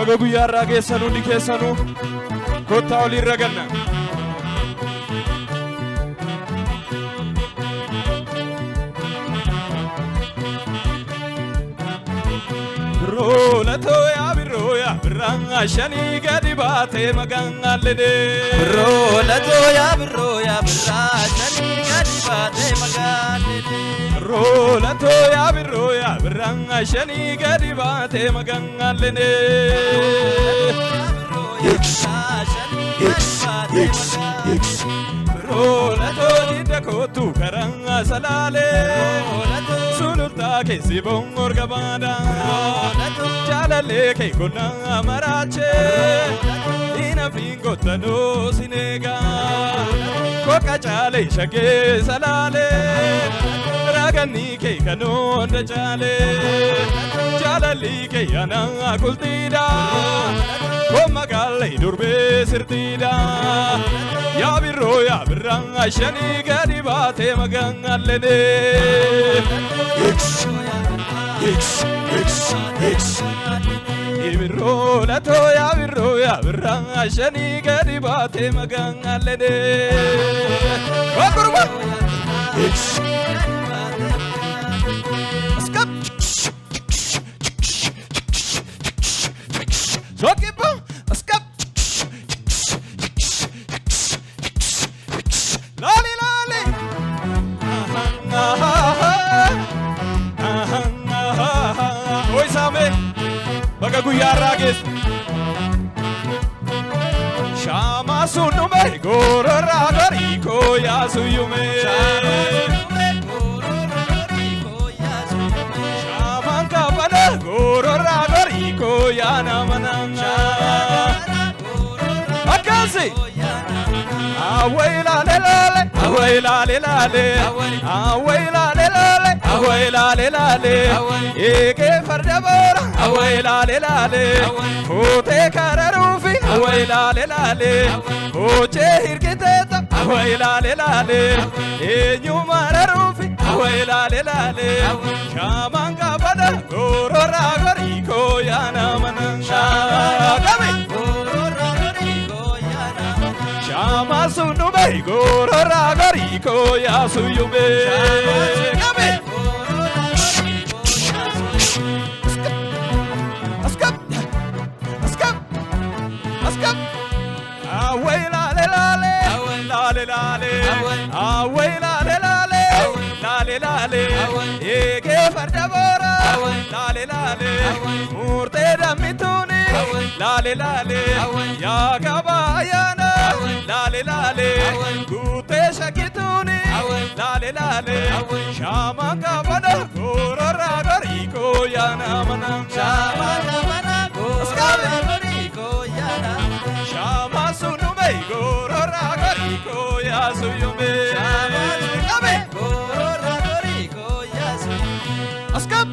baga guyyaa irraa geessanuu ni keessanuu kottaa olii irra ganna. Birrola toya birranga shani gadi baate magangallede. Birrola toya birra shani gadi baate magangallede. Birrola toya birranga shani gadi baate magangallede. Birrola toya dakotu karanga salale. Sunulta ke sibong orgabada. Jalale ke gonna marache. Ina fingo tano sinega. Koka chale shake salale. Ragani ke kano onda chale. Jalali ke yana kultida. Koma gale durbe sirtida. Ya birranga shani gadi baate magangallede. Birrola toya birranga shani gadi baate magangallede. Wakurwa. Skap. Sokipo. Skap. Lali. Oi same. Baga guyyaa irraa geessu. Shama sunume gorora goriko yasuyume. Shaman kapana gorora goriko yanamananga. Akansi. Awayla lelale, awayla lelale, awayla lelale, awayla lelale. Eke fardabora, awayla lelale. Ote kararufi, awayla lelale. Oche hirkiteta, awayla lelale. Enyumararufi, awayla lelale. Shamanga bada, gorora goriko yanamananga. Shama sunume gorora goriko yasuyume. Askap. Awayla lelale, awayla lelale. Eke fardabora, lale. Murte damituni, lale. Ya gabayana. Lale, gute shakituni, lale, shama kabana, gorora goriko yana manam, shama kabana, goriko yana, shama sunume, gorora goriko yasuyume, shama sunume, gorora goriko yasuyume, askap.